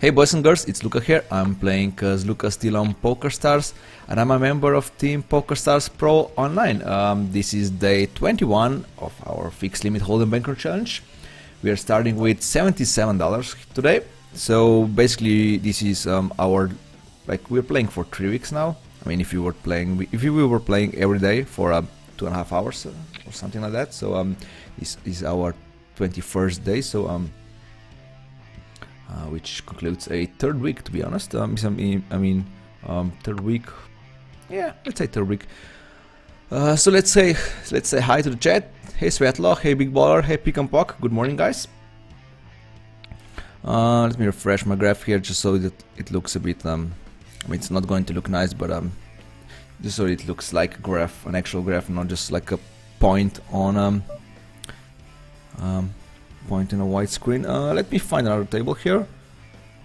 Hey boys and girls, it's Luca here. I'm playing as CoreySteel on PokerStars and I'm a member of Team PokerStars Pro Online. This is day 21 of our fixed limit hold'em bankroll challenge. We are starting with $77 today. So basically this is we're playing for 3 weeks now. I mean, if you were playing every day for 2.5 hours or something like that. So this is our 21st day. So which concludes a third week, to be honest. Third week. Yeah, let's say third week. So let's say hi to the chat. Hey Svetlo, hey Big Baller, hey Pick and Pock. Good morning, guys. Let me refresh my graph here just so that it looks a bit. I mean, it's not going to look nice, but just so it looks like a graph, an actual graph, not just like a point on point in a white screen. Let me find another table here.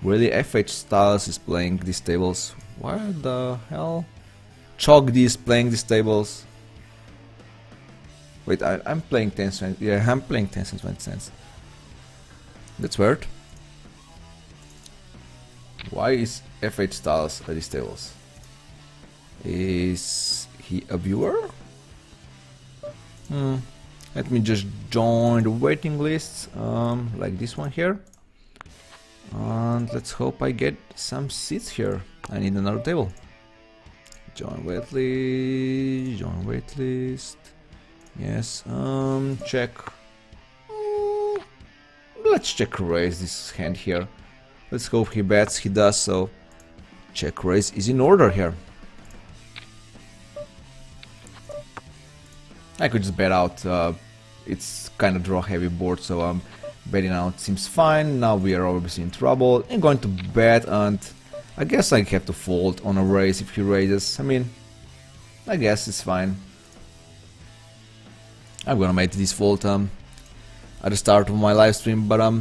Really, FH Styles is playing these tables. Why the hell? Chalk D is playing these tables. Wait, I'm playing 10 cents. Yeah, I'm playing 10 cents, 20 cents. That's weird. Why is FH Styles at these tables? Is he a viewer? Let me just join the waiting lists, like this one here. And let's hope I get some seats here. I need another table. Join waitlist. Yes, check. Let's check raise this hand here. Let's hope he bets, he does, so check raise is in order here. I could just bet out, it's kind of draw heavy board, so betting out seems fine. Now we are obviously in trouble. I'm going to bet, and I guess I have to fold on a raise if he raises. I mean, I guess it's fine. I'm gonna make this fold at the start of my live stream, but I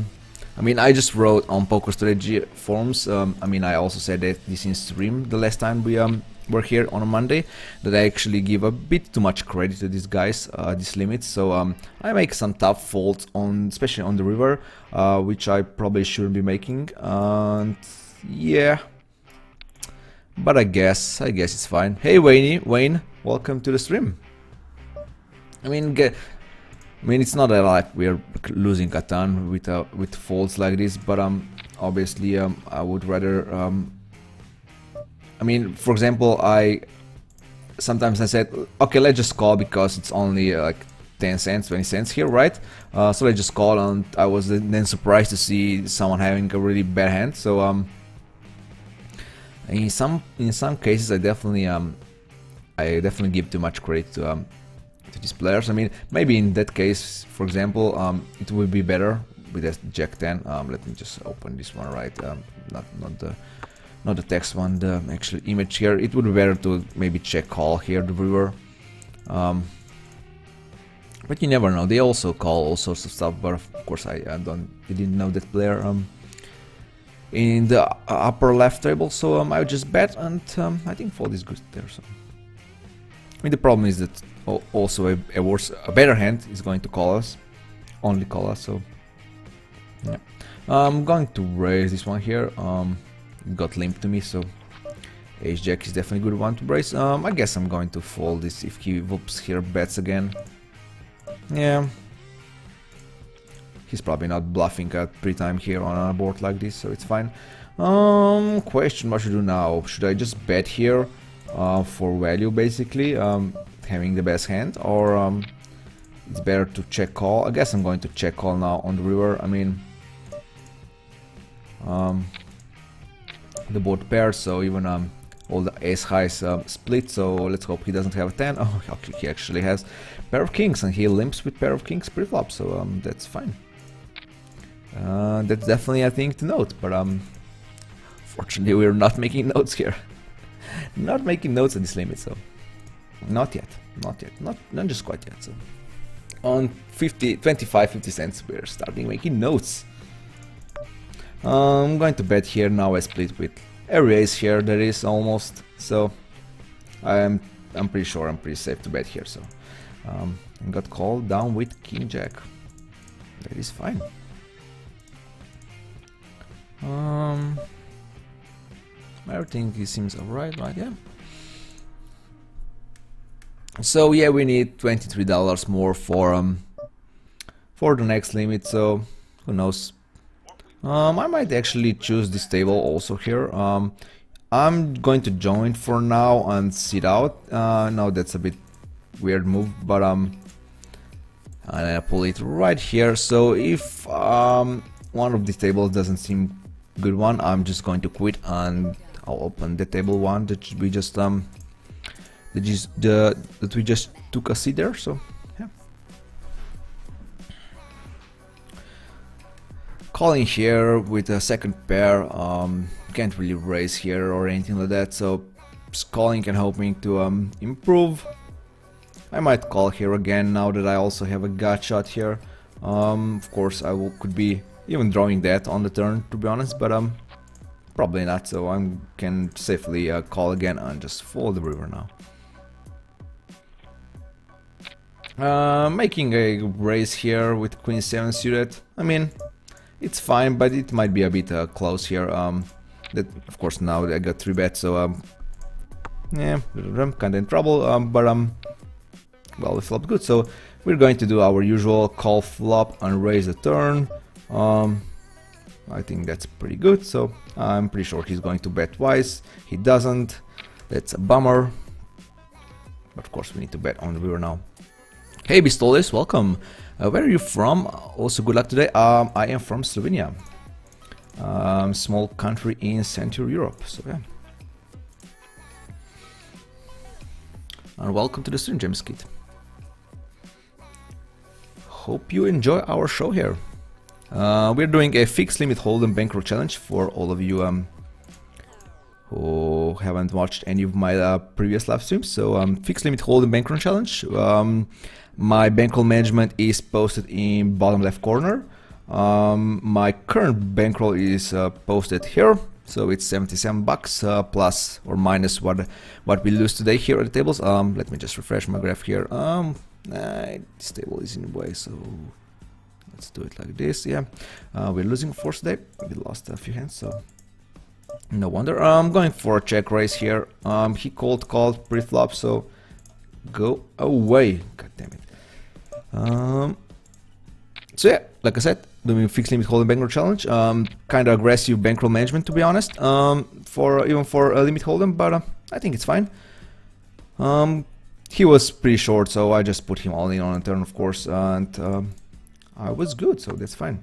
mean, I just wrote on Poker Strategy forums. I mean, I also said that this in stream the last time we were here on a Monday, that I actually give a bit too much credit to these guys, these limits. So I make some tough folds on, especially on the river, which I probably shouldn't be making. And yeah, but I guess it's fine. Hey Wayne, welcome to the stream. I mean, it's not like we're losing a ton with folds like this, but obviously I would rather. I mean, for example, sometimes I said, okay, let's just call because it's only like 10 cents, 20 cents here, right? So let's just call, and I was then surprised to see someone having a really bad hand. So in some cases, I definitely give too much credit to these players. I mean, maybe in that case, for example, it would be better with a Jack 10. Let me just open this one, right? Not the text one, the actual image here. It would be better to maybe check call here the river. But you never know. They also call all sorts of stuff. But of course, I didn't know that player in the upper left table. So I would just bet, and I think fold is good there. So I mean, the problem is that also a better hand is going to call us, only call us. So yeah, I'm going to raise this one here. It got limp to me, so Ace Jack is definitely a good one to brace. I guess I'm going to fold this if he whoops here, bets again. Yeah, he's probably not bluffing at pre-time here on a board like this, so it's fine. Question: what should I do now? Should I just bet here for value, basically, having the best hand, or it's better to check call? I guess I'm going to check call now on the river. I mean, the board pairs, so even all the ace highs split, so let's hope he doesn't have a 10. Oh, okay, he actually has pair of kings, and he limps with pair of kings pre-flop, so that's fine. That's definitely a thing to note, but fortunately we're not making notes here. Not making notes at this limit, so not yet, not just quite yet. So on 25-50 cents we're starting making notes. I'm going to bet here now. I split with a raise here. There is almost, so I'm pretty sure I'm pretty safe to bet here. So I got called down with King Jack. That is fine. Um, Everything seems alright, right? Yeah. So yeah, we need $23 more for the next limit. So who knows? I might actually choose this table also here. I'm going to join for now and sit out. No, that's a bit weird move, but and I pull it right here. So if one of these tables doesn't seem good one, I'm just going to quit and I'll open the table one that we just that we just took a seat there. So yeah, calling here with a second pair. Can't really raise here or anything like that. So just calling and hoping to improve. I might call here again now that I also have a gut shot here. Of course, could be even drawing that on the turn, to be honest, but probably not. So I can safely call again and just fold the river now. Making a raise here with Queen 7 suited. I mean, it's fine, but it might be a bit close here. That of course now I got 3 bets, so yeah, I'm kinda in trouble. Well, we flopped good, so we're going to do our usual call flop and raise the turn. I think that's pretty good, so I'm pretty sure he's going to bet twice. He doesn't. That's a bummer. But of course we need to bet on the river now. Hey Bistoles, welcome. Where are you from? Also good luck today. I am from Slovenia. Small country in Central Europe, so yeah. And welcome to the stream, James Kid. Hope you enjoy our show here. We're doing a fixed limit hold'em bankroll challenge for all of you who haven't watched any of my previous live streams. So fixed limit hold'em bankroll challenge. My bankroll management is posted in bottom left corner. My current bankroll is posted here. So it's $77 plus or minus what we lose today here at the tables. Let me just refresh my graph here. This table is in the way, so let's do it like this. Yeah, we're losing of course today. We lost a few hands, so no wonder. I'm going for a check raise here. He called pre-flop, so go away. God damn it. So yeah, like I said, doing fixed limit hold'em bankroll challenge. Kind of aggressive bankroll management, to be honest. Even for a limit hold'em, but I think it's fine. He was pretty short, so I just put him all in on a turn, of course, and I was good, so that's fine.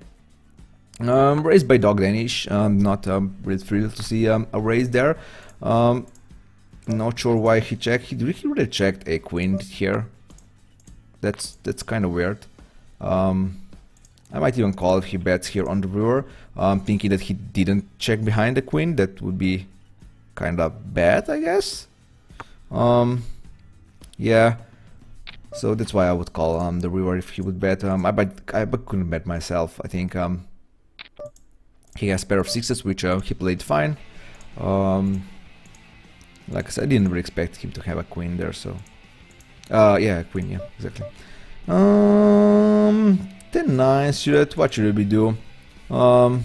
Raised by Dog Danish. Not really thrilled to see a raise there. Not sure why he checked. He really checked a queen here. That's kind of weird. I might even call if he bets here on the river, thinking that he didn't check behind the queen. That would be kind of bad, I guess. Yeah, so that's why I would call the river if he would bet. I couldn't bet myself. I think he has pair of sixes, which he played fine. Like I said, I didn't really expect him to have a queen there, so yeah, queen, yeah, exactly. 10-9 suited. What should we do? I'm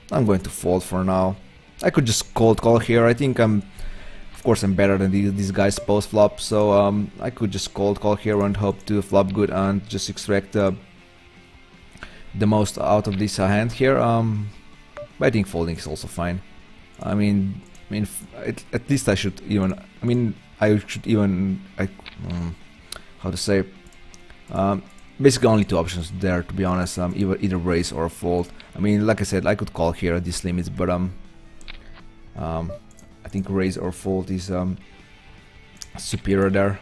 going to fold for now. I could just cold call here. I think of course I'm better than these guys post flop, so I could just cold call here and hope to flop good and just extract the most out of this hand here. But I think folding is also fine. I mean, at least I should even. I mean, I should even. How to say? Basically, only 2 options there, to be honest. Either raise or fold. I mean, like I said, I could call here at these limits, but I think raise or fold is superior there.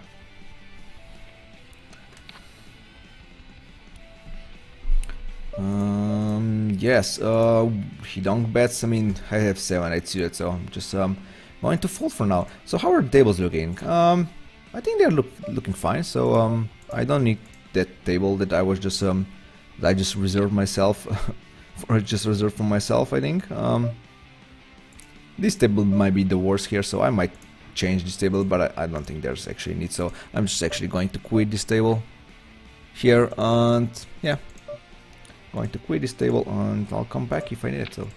Yes, he donk bets. I mean, I have 7-8 suited, so I'm just going to fold for now. So how are the tables looking? I think they're looking fine. So I don't need that table that I was just that I just reserved myself, reserved for myself. I think. This table might be the worst here, so I might change this table, but I don't think there's actually need, so I'm just actually going to quit this table here, and yeah, going to quit this table and I'll come back if I need it. So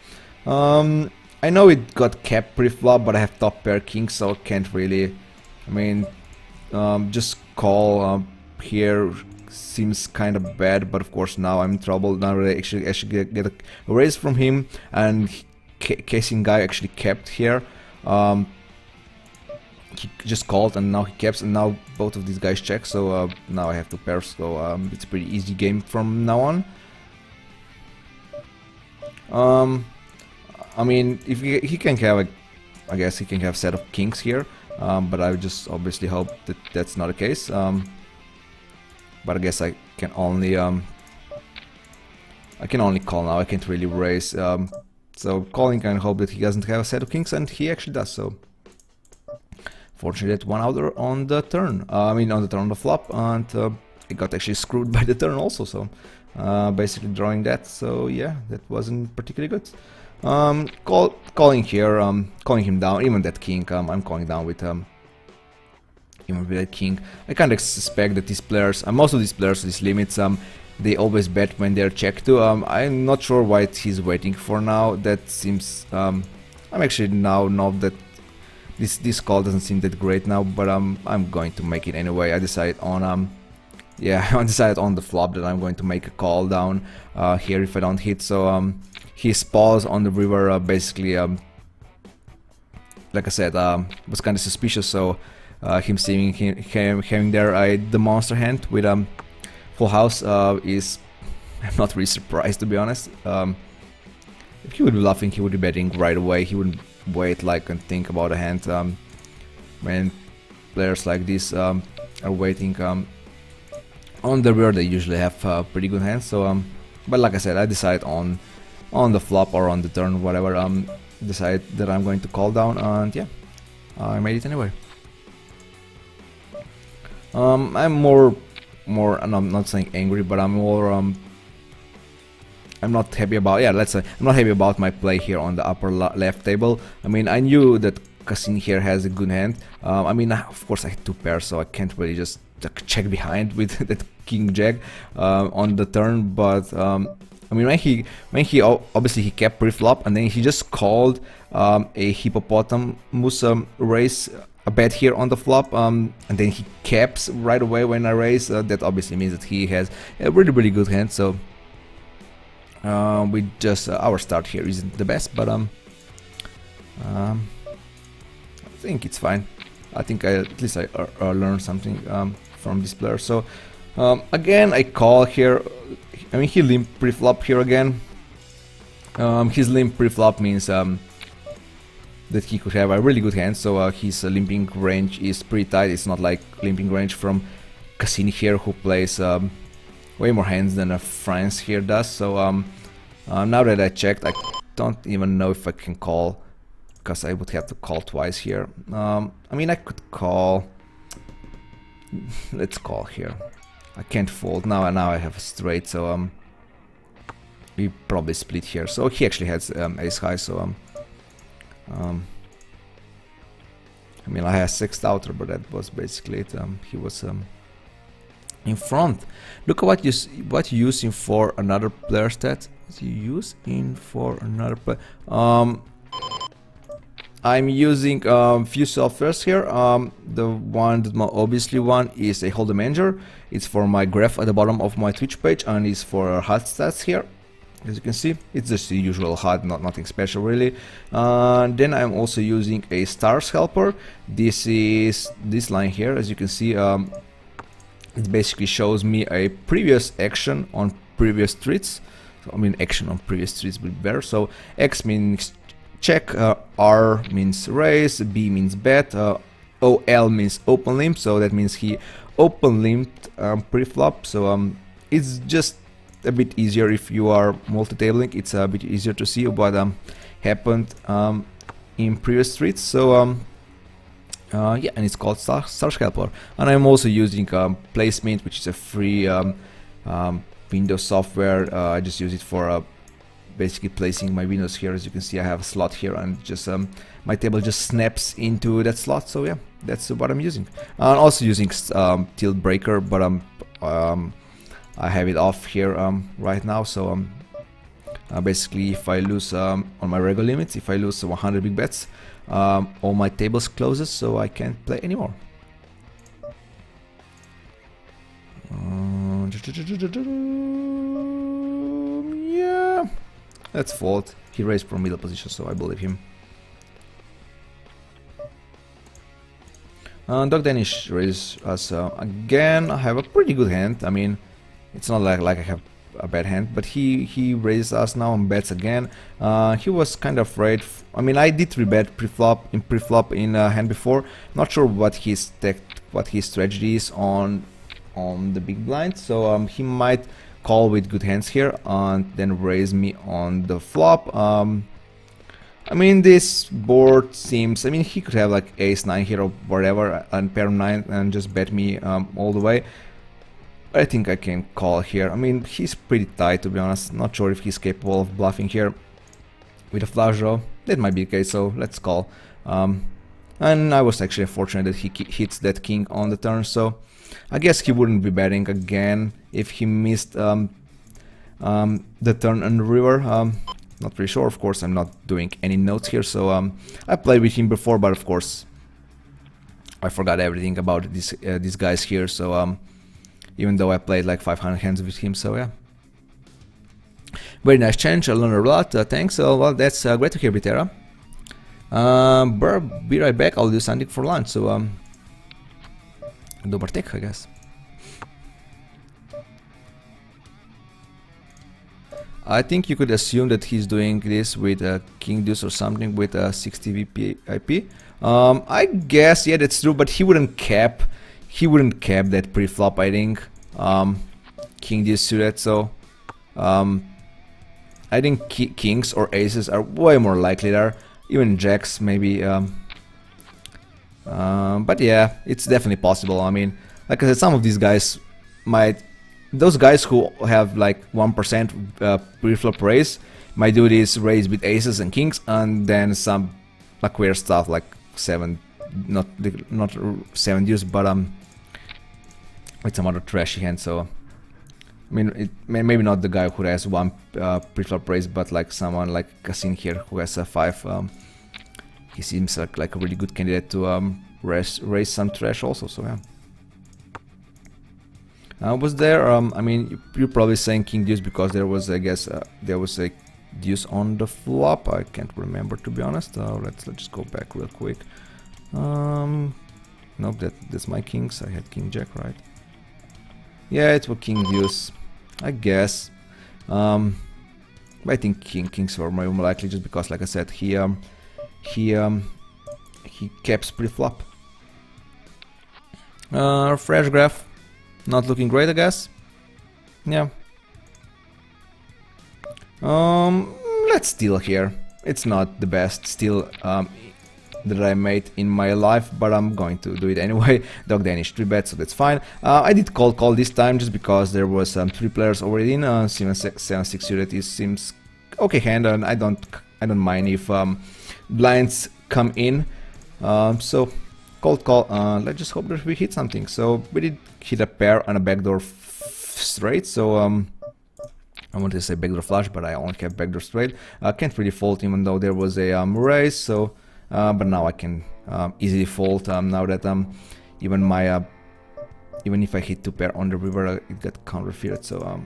I know it got capped pre-flop, but I have top pair king, so I can't really, I mean, just call here seems kind of bad, but of course now I'm in trouble. Now I actually get a raise from him, and casing guy actually kept here. He just called and now he caps, and now both of these guys check, so now I have to pair, so it's a pretty easy game from now on. I mean, if he can have I guess he can have set of kings here, but I just obviously hope that that's not the case. But I guess I can only call now. I can't really raise. So calling and hope that he doesn't have a set of kings, and he actually does. So fortunately, that one outer on the turn. I mean, on the turn of the flop, and it got actually screwed by the turn also. So basically drawing that. So yeah, that wasn't particularly good. Calling here, calling him down. Even that king, I'm calling down with even with that king. I kind of suspect that these players, most of these players, these limits, they always bet when they're checked too. I'm not sure what he's waiting for now. That seems, I'm actually now not that this call doesn't seem that great now, but I'm going to make it anyway. I decided on yeah, I decided on the flop that I'm going to make a call down here if I don't hit. So his pause on the river basically, like I said, was kind of suspicious. So him seeing him having there the monster hand with full house is, I'm not really surprised, to be honest. If he would be bluffing, he would be betting right away. He wouldn't wait like and think about a hand. When players like this are waiting on the river, they usually have pretty good hands. So but like I said, I decide on the flop or on the turn, whatever, decide that I'm going to call down, and yeah, I made it anyway. I'm more, and I'm not saying angry, but I'm more, I'm not happy about, yeah, let's say, I'm not happy about my play here on the upper left table. I mean, I knew that Cassini here has a good hand. I mean, of course I had two pairs, so I can't really just check behind with that king jack on the turn, but I mean, when he obviously he kept pre-flop, and then he just called a hippopotamus raise a bet here on the flop, and then he caps right away when I raise. That obviously means that he has a really good hand. So we just our start here isn't the best, but I think it's fine. I think at least I learned something from this player. So again, I call here. I mean, he limp pre-flop here again. His limp pre-flop means that he could have a really good hand, so his limping range is pretty tight. It's not like limping range from Cassini here, who plays way more hands than a France here does. So now that I checked, I don't even know if I can call, because I would have to call twice here. I mean, I could call. Let's call here. I can't fold now, and now I have a straight, so we probably split here. So he actually has ace high, so I mean, I had sixth outer, but that was basically it. He was in front. Look at what you using for another player stat. What you using for another player? I'm using few softwares here. The one, the more obviously one, is a Hold'em Manager. It's for my graph at the bottom of my Twitch page, and it's for HUD stats here. As you can see, it's just the usual HUD, nothing special really. Then I'm also using a stars helper. This is this line here. As you can see, it basically shows me a previous action on previous streets. So, I mean, action on previous streets would be better. So X means check, R means raise, B means bet, OL means open limp, so that means he open limped pre-flop. So it's just a bit easier if you are multi-tabling. It's a bit easier to see what happened in previous streets. So yeah, and it's called Star Scalper. And I'm also using Placement, which is a free Windows software. I just use it for basically placing my windows here. As you can see, I have a slot here, and just my table just snaps into that slot. So yeah, that's what I'm using. I'm also using Tilt Breaker, but I have it off here right now, so basically if I lose on my regular limits, if I lose 100 big bets, all my tables closes, so I can't play anymore. Yeah, that's fault. He raised from middle position, so I believe him. Dog Danish raises us again. I have a pretty good hand. I mean, it's not like I have a bad hand, but he raises us now and bets again. He was kind of afraid. I did 3-bet pre-flop in hand before. Not sure what his strategy is on the big blind. So he might call with good hands here and then raise me on the flop. This board seems, he could have like ace-9 here or whatever and pair 9 and just bet me all the way. I think I can call here. He's pretty tight, to be honest. Not sure if he's capable of bluffing here with a flush draw. That might be the case, so let's call. And I was actually fortunate that he hits that king on the turn, so I guess he wouldn't be betting again if he missed the turn on the river. Not pretty sure. Of course, I'm not doing any notes here, so I played with him before, but of course I forgot everything about these guys here, so even though I played like 500 hands with him, so yeah. Very nice change, I learned a lot, thanks. Well, that's great to hear, Bitera. Be right back, I'll do something for lunch, so dobar tek, I guess. I think you could assume that he's doing this with King Deuce or something with 60 VIP. I guess, yeah, that's true, but he wouldn't cap that pre-flop, I think. King Deuce suited, so I think kings or aces are way more likely there. Even jacks, maybe. But yeah, it's definitely possible. Like I said, some of these guys might. Those guys who have like 1% pre-flop raise might do this raise with aces and kings, and then some like weird stuff like 7, not 7 deuce, but with some other trashy hand. So maybe not the guy who has 1 pre-flop raise, but like someone like Cassin here who has a 5. He seems like a really good candidate to raise some trash also. So yeah. Was there? You're probably saying King Deuce because there was, I guess, there was a Deuce on the flop. I can't remember, to be honest. Let's just go back real quick. Nope, that's my kings. I had King Jack, right? Yeah, it was King Deuce, I guess. But I think kings were more likely just because, like I said, he caps pre-flop. Fresh graph. Not looking great, I guess. Yeah. Let's steal here. It's not the best steal that I made in my life, but I'm going to do it anyway. Dog Danish 3-bet, so that's fine. I did call this time just because there was 3 players already in. 7-6 suited seems okay hand, and I don't mind if blinds come in. So cold call. Let's just hope that we hit something. So we did hit a pair and a backdoor straight. So I wanted to say backdoor flush, but I only have backdoor straight. Can't really fold even though there was a raise. So but now I can easily fold. Now that even if I hit 2 pair on the river, it got counterfeited. So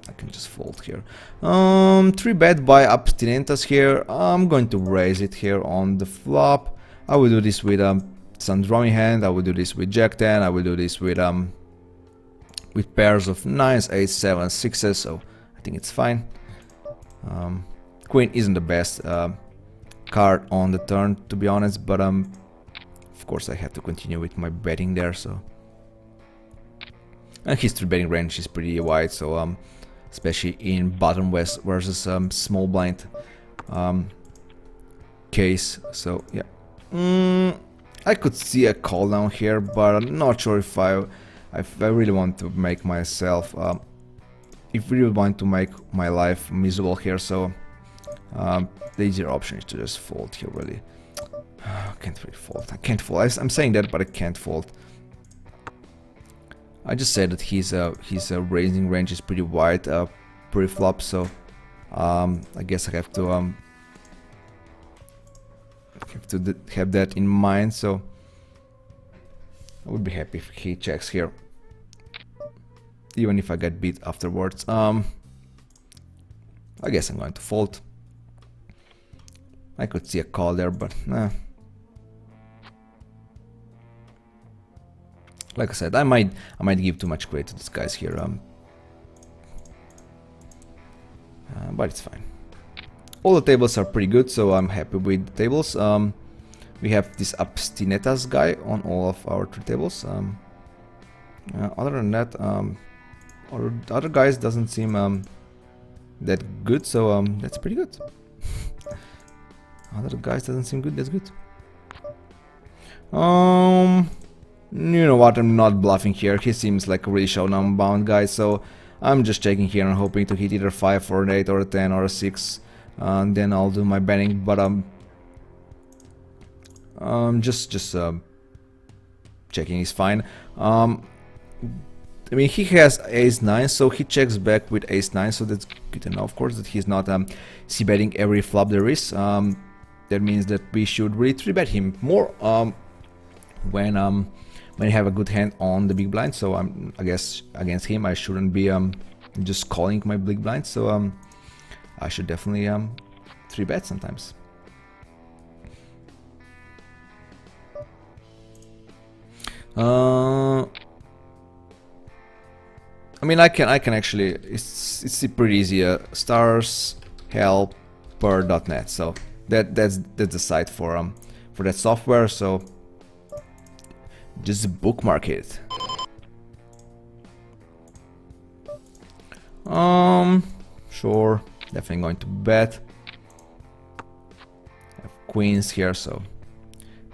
I can just fold here. 3-bet by Abstinentas here. I'm going to raise it here on the flop. I will do this with some drawing hand. I will do this with Jack 10. I will do this with pairs of 9s, 8s, 7s, 6s. So I think it's fine. Queen isn't the best card on the turn, to be honest, but of course I have to continue with my betting there. So and his 3-betting range is pretty wide, so especially in bottom west versus small blind case. So yeah, I could see a call down here, but I'm not sure if I really want to make myself if we really want to make my life miserable here. So the easier option is to just fold here, really. I can't really fold. I can't fold. I'm saying that, but I can't fold. I just said that his raising range is pretty wide pre-flop, so I guess I have to have that in mind. So I would be happy if he checks here, even if I get beat afterwards. I guess I'm going to fold. I could see a call there, but nah. Like I said, I might give too much credit to these guys here, but it's fine. All the tables are pretty good, so I'm happy with the tables. We have this Abstinetas guy on all of our 3 tables. Other than that, other guys doesn't seem that good, so that's pretty good. Other guys doesn't seem good, that's good. You know what, I'm not bluffing here. He seems like a really showdown bound guy, so I'm just checking here and hoping to hit either 5 or an 8 or a 10 or a 6. And then I'll do my betting, but just checking is fine. I mean, he has ace-9, so he checks back with ace-9, so that's good to know, of course, that he's not c-betting every flop there is. That means that we should really 3-bet him more when you have a good hand on the big blind. So I guess against him I shouldn't be just calling my big blind, so I should definitely 3-bet sometimes. I mean, I can actually, it's pretty easy. Starshelper.net. So that's the site for that software. So just bookmark it. Sure, definitely going to bet. Have queens here, so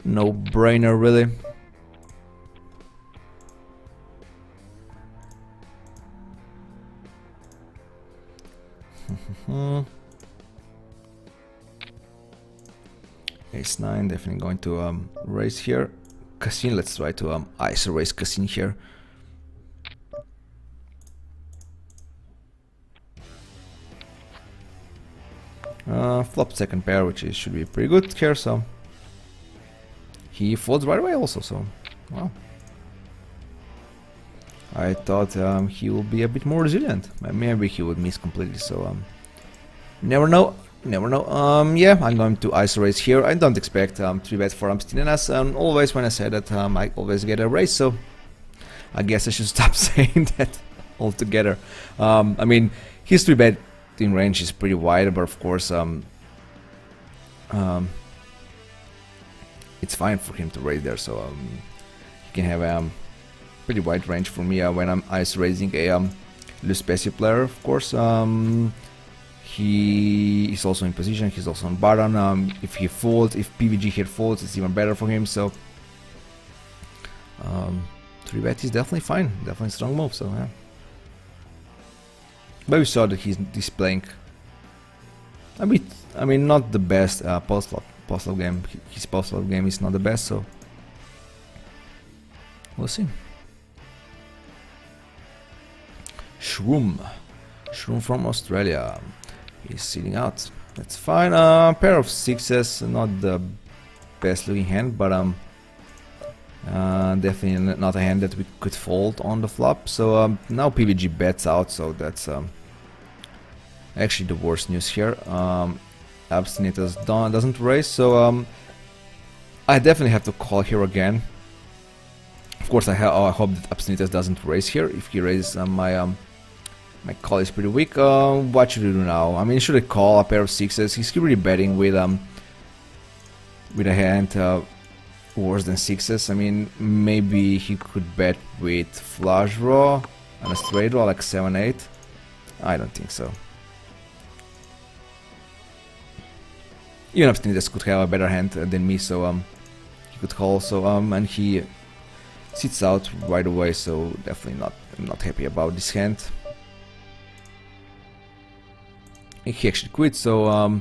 no brainer really. Ace-9, definitely going to raise here. Casino, let's try to ISO raise casino here. Flop second pair, which should be pretty good here, so he folds right away also, so wow. I thought he will be a bit more resilient. Maybe he would miss completely, so never know. Never know. Yeah, I'm going to ISO raise here. I don't expect 3-bet for Abstinetas. Always when I say that, I always get a raise, so I guess I should stop saying that altogether. I mean, his 3-betting range is pretty wide, but of course, it's fine for him to raise there, so he can have a pretty wide range for me when I'm ISO raising a Luspeci player, of course. He is also in position, he's also on button. If he folds, if PVG here folds, it's even better for him, so 3-bet is definitely fine, definitely a strong move, so yeah. But we saw that he's displaying a bit, I mean, not the best post-flop game. His post-flop game is not the best, so we'll see. Shroom from Australia. He's sitting out. That's fine. Pair of 6s, not the best looking hand, but definitely not a hand that we could fold on the flop. So now PVG bets out, so that's actually the worst news here. Abstinetas doesn't raise, so I definitely have to call here again. Of course, I hope that Abstinetas doesn't raise here. If he raises, my call is pretty weak. What should we do now? I mean, should I call a pair of 6s? He's really betting with a hand worse than 6s. I mean, maybe he could bet with flush draw and a straight draw like 7-8. I don't think so. Even Abstinetas could have a better hand than me, so he could call. So and he sits out right away. So definitely I'm not happy about this hand. He actually quit, so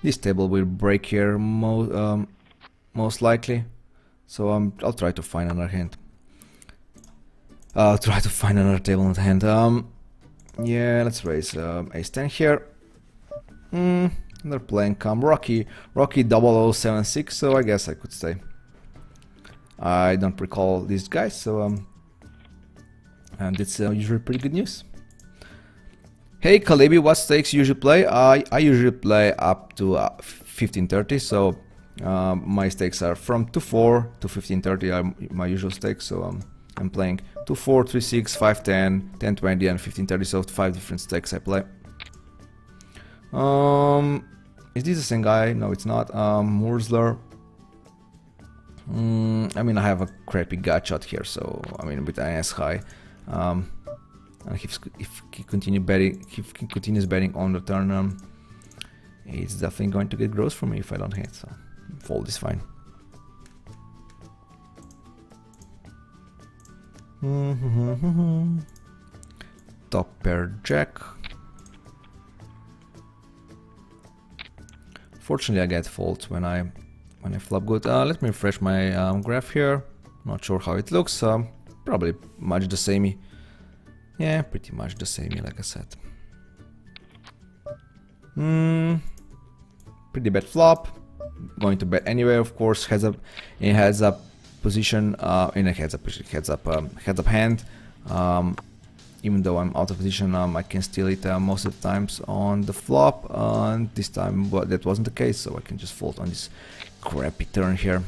this table will break here most likely. So I'll try to find another hand. Try to find another table in hand. Yeah, let's raise ace-10 here. They're playing Rocky 0076, so I guess I could stay. I don't recall these guys, so and it's usually pretty good news. Hey Kalebi, what stakes you usually play? I usually play up to 1530, so my stakes are from 2-4 to 1530 are my usual stakes, so I'm playing 2-4, 3-6, 5-10, 10-20 and 15-30, so 5 different stakes I play. Is this the same guy? No, it's not. Murzler. I mean, I have a crappy gut shot here, so I mean, with IS high. And if he continues betting on the turn, it's definitely going to get gross for me if I don't hit. So fold is fine. Top pair jack. Fortunately, I get folds when I flop good. Let me refresh my graph here. Not sure how it looks. Probably much the same. Yeah, pretty much the same, like I said. Pretty bad flop. Going to bet anyway, of course. Heads up position. In a heads up hand. Even though I'm out of position, I can steal it most of the times on the flop. And this time, that wasn't the case, so I can just fold on this crappy turn here.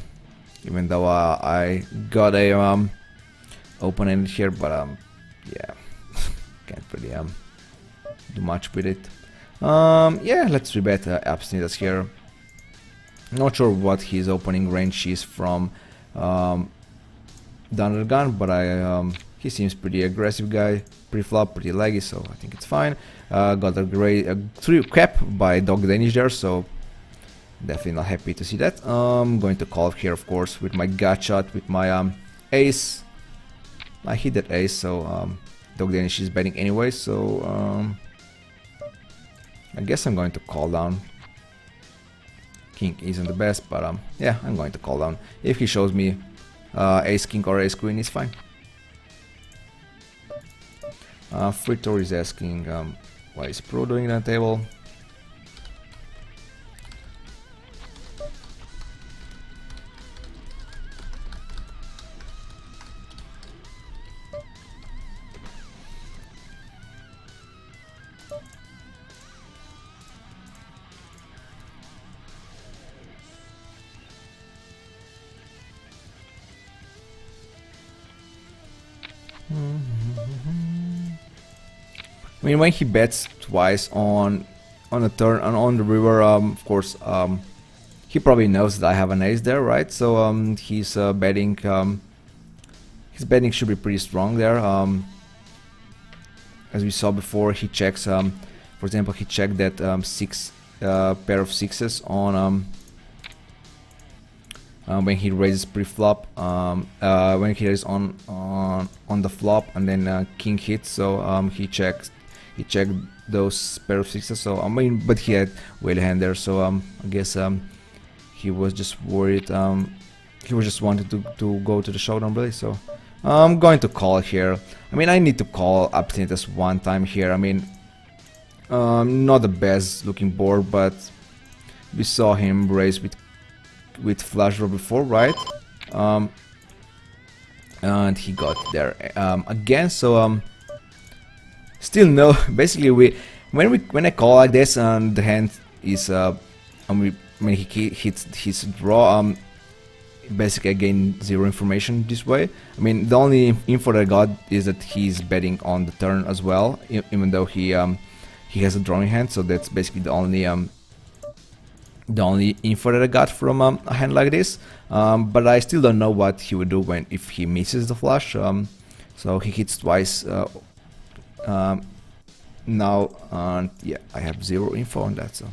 Even though I got a open-ended here, but yeah, can't really do much with it. Yeah, let's rebet Abstinence here. Not sure what his opening range is from the under gun, but he seems pretty aggressive guy, pre-flop, pretty laggy, so I think it's fine. Got a great 3 cap by Dog Danish there, so definitely not happy to see that. I'm going to call here, of course, with my gut shot, with my ace. I hit that ace, so Dog Danish is betting anyway, so I guess I'm going to call down. King isn't the best, but yeah, I'm going to call down. If he shows me ace king or ace queen, it's fine. Fritor is asking what is Pro doing on the table. I mean, when he bets twice on a turn and on the river, of course, he probably knows that I have an ace there, right? So he's betting. His betting should be pretty strong there. As we saw before, he checks. For example, he checked that pair of sixes on when he raises pre-flop. When he raises on the flop, and then king hits. So he checked those pair of sixes, so I mean, but he had whale hand there, so I guess he was just worried. He was just wanted to go to the showdown really, so I'm going to call here. I mean, I need to call Abstinence one time here. I mean, not the best looking board, but we saw him raise with flush draw before, right? And he got there again, so still no. Basically, when I call like this and the hand is when he hits his draw, basically I gain zero information this way. I mean, the only info that I got is that he's betting on the turn as well, even though he has a drawing hand. So that's basically the only info that I got from a hand like this. But I still don't know what he would do if he misses the flush. So he hits twice. Now, yeah, I have zero info on that, so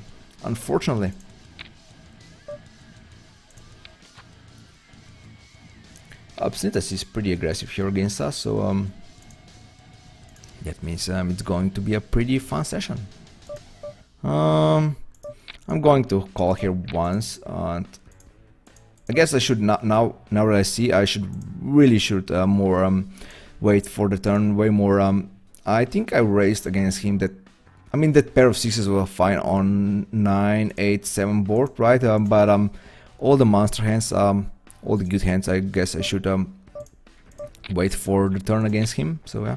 unfortunately. Abstinence is pretty aggressive here against us, so that means it's going to be a pretty fun session. I'm going to call here once, and I guess I should not now that I see, I should really shoot more wait for the turn way more. I think I raised against him that. I mean, that pair of sixes were fine on 9, 8, 7 board, right? But all the monster hands, all the good hands, I guess I should wait for the turn against him. So yeah,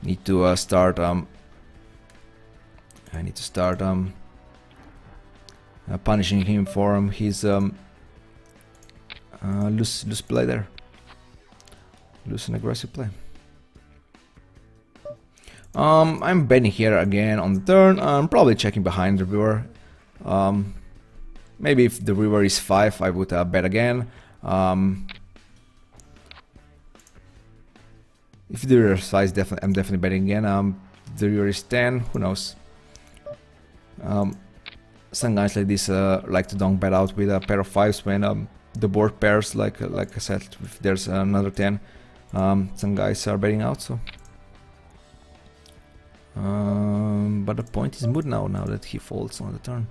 need to start. I need to start punishing him for his loose play there, loose and aggressive play. I'm betting here again on the turn. I'm probably checking behind the river. Maybe if the river is 5, I would bet again. If the river is 5, I'm definitely betting again. The river is 10, who knows? Some guys like this like to donk bet out with a pair of 5s when the board pairs, like I said, if there's another 10, some guys are betting out. So. But the point is moot now that he folds on the turn.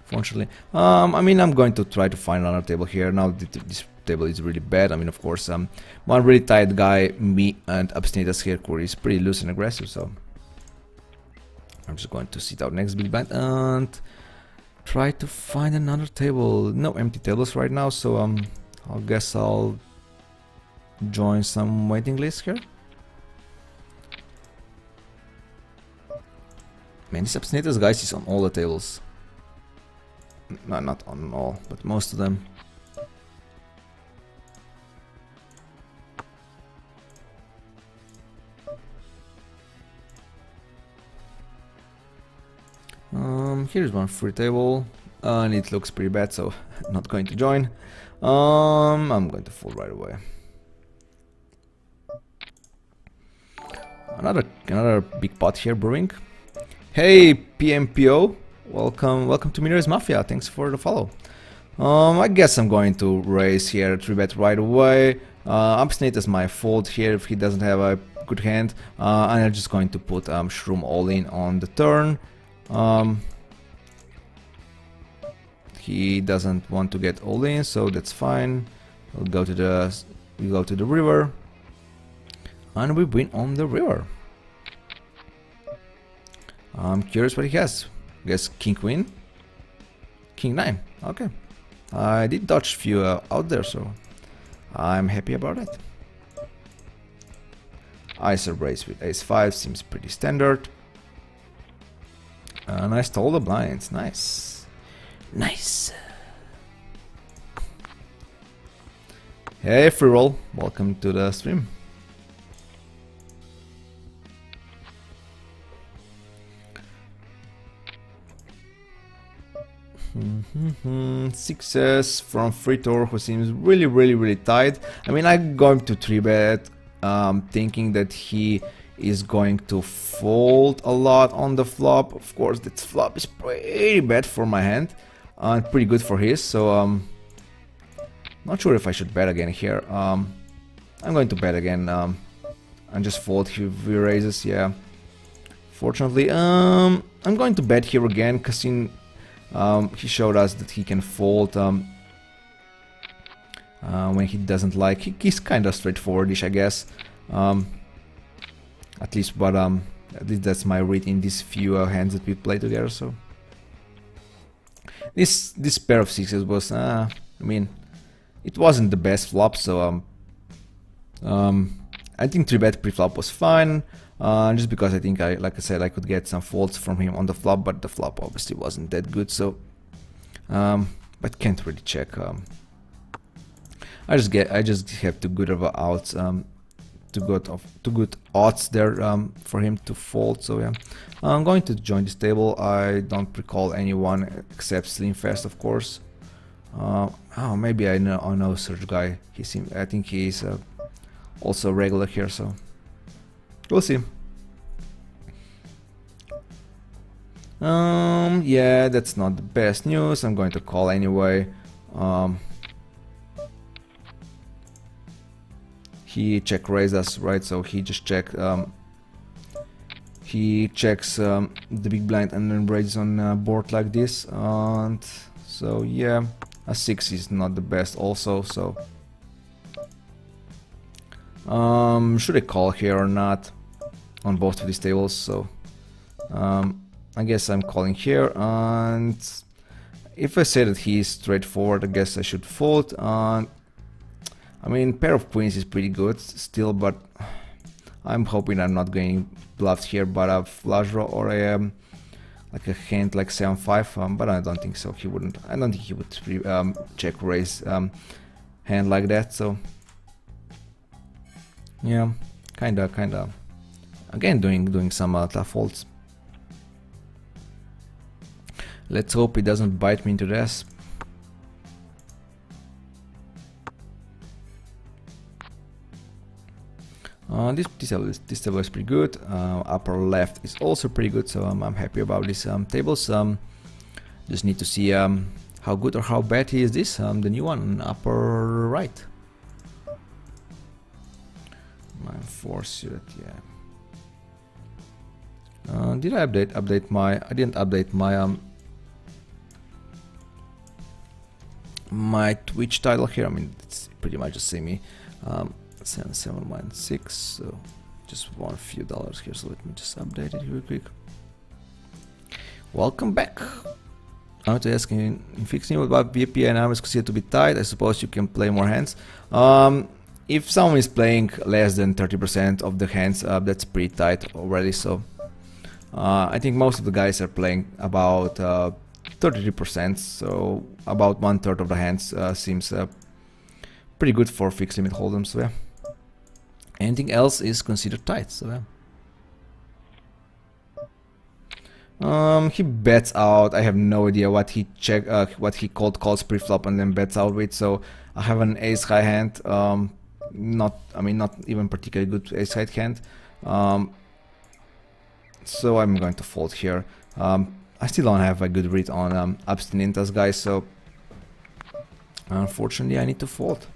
Fortunately, I mean, I'm going to try to find another table here. Now this table is really bad. I mean, of course, one really tight guy, me and Abstinatus here, Corey is pretty loose and aggressive. So I'm just going to sit out next big blind and try to find another table. No empty tables right now, so I guess I'll join some waiting list here. Man, this Abstinatus guys is on all the tables. No, not on all, but most of them. Here's one free table, and it looks pretty bad, so not going to join. I'm going to fold right away. Another big pot here brewing. Hey PMPO, welcome to Miner's Mafia. Thanks for the follow. I guess I'm going to raise here 3-bet right away. Abstinatus my fold here if he doesn't have a good hand, and I'm just going to put Shroom all in on the turn. He doesn't want to get all in, so that's fine. We'll go to the river, and we win on the river. I'm curious what he has. Guess King Queen, King 9. Okay, I did dodge a few out there, so I'm happy about it. ISO raise with Ace 5 seems pretty standard. And I stole the blinds. Nice, nice. Hey free roll, welcome to the stream. Success from Fritor, who seems really tight. I mean, I'm going to 3-bet, thinking that he is going to fold a lot on the flop. Of course, that flop is pretty bad for my hand and pretty good for his. So not sure if I should bet again here. I'm going to bet again and just fold if he raises. Yeah, fortunately, I'm going to bet here again because he showed us that he can fold when he doesn't like. He's kind of straightforwardish, I guess. At least that's my read in these few hands that we play together. So this pair of sixes was, I mean, it wasn't the best flop. So I think 3-bet pre-flop was fine. Just because I think like I said, I could get some folds from him on the flop, but the flop obviously wasn't that good. So, but can't really check. I just have too good of outs, too good odds there for him to fold. So yeah, I'm going to join this table. I don't recall anyone except Slimfast, of course. Oh, maybe I know Surge Guy. I think he's also regular here. So. We'll see. Yeah, that's not the best news. I'm going to call anyway. He check raised us, right? So he just checked. He checks the big blind and then raises on a board like this. And so yeah, a 6 is not the best also. So Should I call here or not on both of these tables? So I guess I'm calling here, and if I say that he's straightforward, I guess I should fold. I mean, pair of queens is pretty good still, but I'm hoping I'm not getting bluffed here by a flush draw or a like a hand like 7-5, but I don't think so. He wouldn't. I don't think he would check raise hand like that. So yeah, kinda. Again, doing some tough folds. Let's hope it doesn't bite me into this. This table is pretty good. Upper left is also pretty good, so I'm happy about these tables. Just need to see how good or how bad is this, the new one, upper right. Might force you that, yeah. Did I update my? I didn't update my my Twitch title here. I mean, it's pretty much the same. 7716, so just won a few dollars here, so let me just update it real quick. Welcome back. I want to ask in fixing about VP and arms considered to be tight. I suppose you can play more hands. If someone is playing less than 30% of the hands, that's pretty tight already. So I think most of the guys are playing about 33%, so about 1/3 of the hands seems pretty good for fixed limit hold'em. So yeah. Anything else is considered tight, so yeah. He bets out. I have no idea what he what he calls pre-flop and then bets out with. So I have an ace high hand. Not even particularly good ace high hand. So I'm going to fold here. I still don't have a good read on abstinentas, guys. So unfortunately, I need to fold.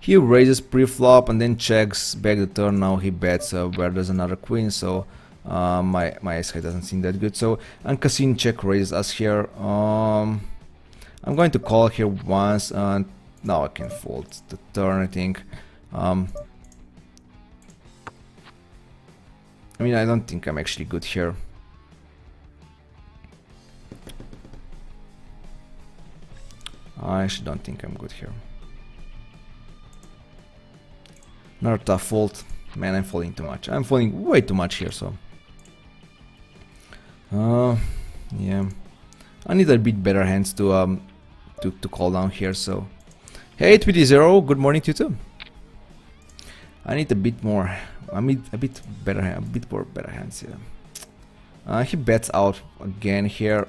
He raises pre-flop and then checks back the turn. Now he bets where there's another queen, so my ace high doesn't seem that good. So Uncasino check raises us here. I'm going to call here once, and now I can fold the turn, I think. I mean, I don't think I'm actually good here. I actually don't think I'm good here. Another tough fold. Man, I'm folding too much. I'm folding way too much here, so. Yeah. I need a bit better hands to call down here, so. Hey, Tweety0, good morning to you too. I need a bit more. I mean, a bit more better hands here. He bets out again here.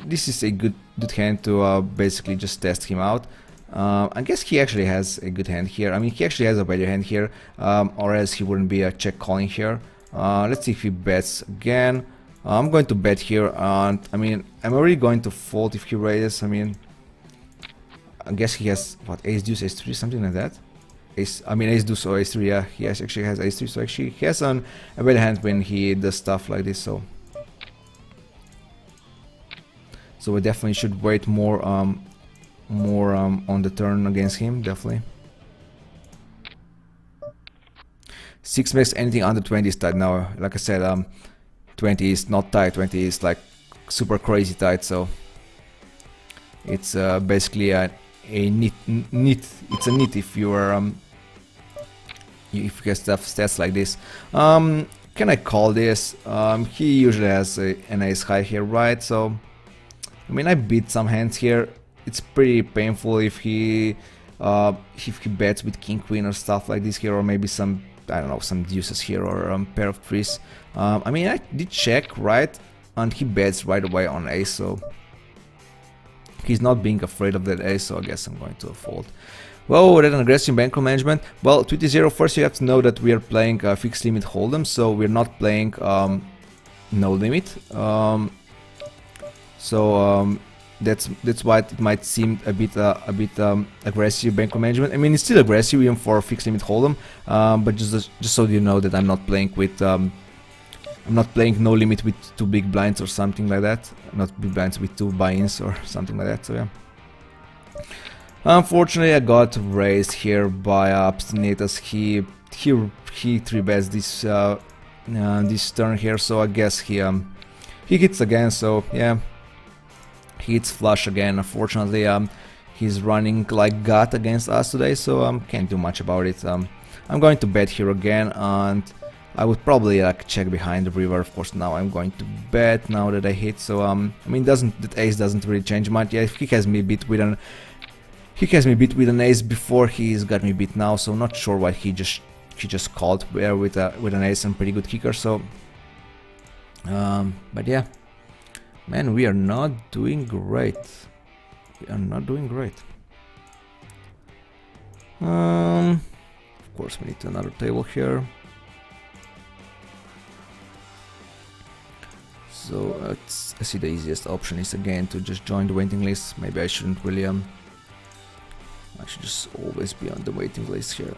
This is a good hand to basically just test him out. I guess he actually has a good hand here. I mean, he actually has a better hand here, or else he wouldn't be check calling here. Let's see if he bets again. I'm going to bet here, and I mean, I'm already going to fold if he raises. I mean, I guess he has what, ace deuce, ace 3, something like that. Ace deuce or ace 3. Yeah, he actually has ace 3, so actually he has a better hand when he does stuff like this. So we definitely should wait more on the turn against him, definitely. 6 makes anything under 20 is tight. Now, like I said, 20 is not tight. 20 is like super crazy tight. So it's basically a nit. It's a nit if you are if you get stats like this. Can I call this? He usually has an ace high here, right? So I mean, I beat some hands here. It's pretty painful if he bets with king queen or stuff like this here, or maybe some, I don't know, some deuces here or pair of threes. I mean, I did check, right, and he bets right away on ace, so he's not being afraid of that ace, so I guess I'm going to fold. Well, we're at an aggressive bankroll management. Well, Tweety0, first you have to know that we are playing fixed limit hold'em, so we're not playing no limit. That's why it might seem a bit aggressive bankroll management. I mean, it's still aggressive even for fixed limit hold'em, but just so you know that I'm not playing with I'm not playing no limit with 2 big blinds or something like that. Not big blinds with 2 buy-ins or something like that. So yeah. Unfortunately, I got raised here by Obstinatus. He 3-bets this turn here, so I guess he hits again. So yeah, he hits flush again. Unfortunately, he's running like God against us today, so can't do much about it. I'm going to bet here again, and I would probably check behind the river. Of course, now I'm going to bet now that I hit. So I mean, that ace doesn't really change much. Yeah, he has me beat with an ace before. He's got me beat now, so not sure why he just called there with an ace and pretty good kicker. So but yeah, man, we are not doing great. We are not doing great. Of course, we need another table here. So I see the easiest option is again to just join the waiting list. Maybe I shouldn't really I should just always be on the waiting list here.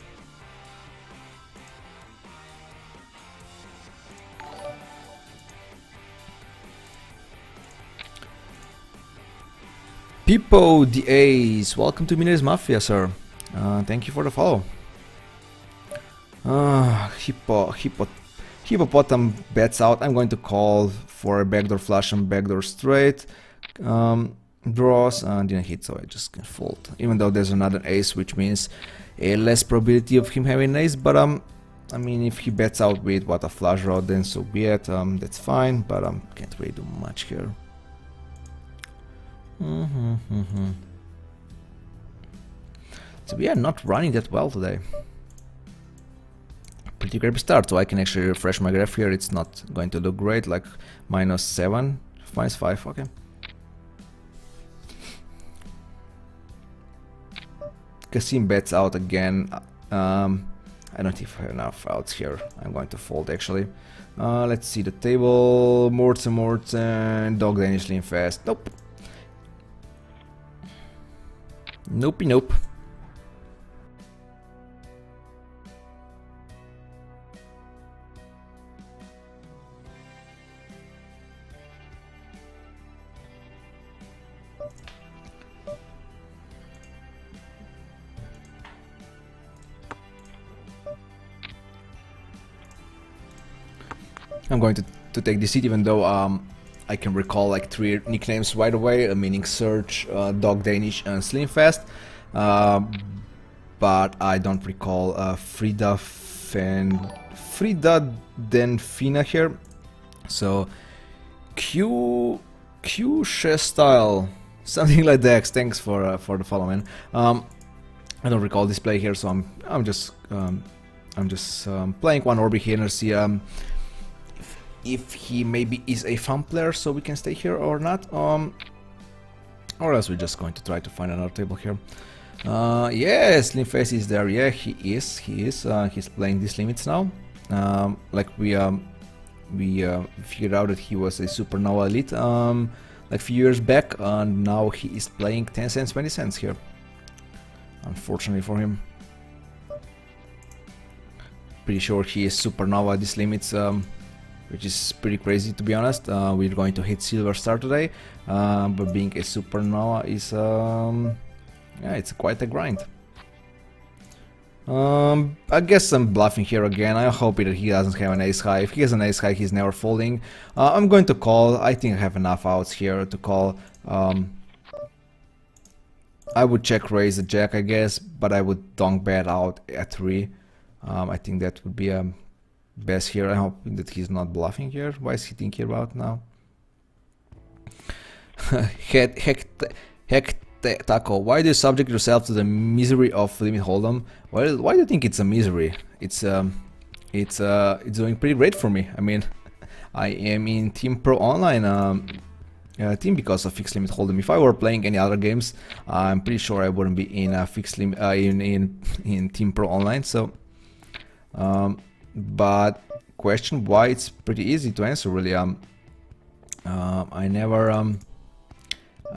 Pipo the Ace, welcome to Miner's Mafia, sir. Thank you for the follow. Hippopotam bets out. I'm going to call for a backdoor flush and backdoor straight. Draws and didn't hit, so I just can fold. Even though there's another ace, which means a less probability of him having an ace. But I mean, if he bets out with what a flush draw, then so be it. That's fine. But can't really do much here. So we are not running that well today. Pretty great start, so I can actually refresh my graph here. It's not going to look great, like -7, -5, okay. Kasim bets out again. I don't even have enough outs here. I'm going to fold actually. Let's see the table. Morten, Dog Danish lean fast. Nope. Nope. I'm going to take this seat, even though I can recall like 3 nicknames right away, meaning Surge, Dog Danish, and Slimfast. But I don't recall Frida Denfina here. So Q style, something like that. Thanks for the follow, man. I don't recall this play here, so I'm just playing one orbit here and see if he maybe is a fun player, so we can stay here or not, or else we're just going to try to find another table here. Yeah, Slimface is there. Yeah, he is. He's playing these limits now. Like we figured out that he was a Supernova elite like a few years back, and now he is playing 10 cents, 20 cents here. Unfortunately for him. Pretty sure he is Supernova these limits. Which is pretty crazy, to be honest. We're going to hit Silver Star today, but being a Supernova is, yeah, it's quite a grind. I guess I'm bluffing here again. I hope that he doesn't have an ace high. If he has an ace high, he's never folding. I'm going to call. I think I have enough outs here to call. I would check raise the jack, I guess, but I would donk bet out at 3. I think that would be best here. I hope that he's not bluffing here. Why is he thinking about now? Heck Taco, why do you subject yourself to the misery of limit hold'em? Well, why do you think it's a misery? It's doing pretty great for me. I mean, I am in Team Pro Online team because of fixed limit hold'em. If I were playing any other games, I'm pretty sure I wouldn't be in fixed limit in Team Pro Online. So. But question why, it's pretty easy to answer really. I never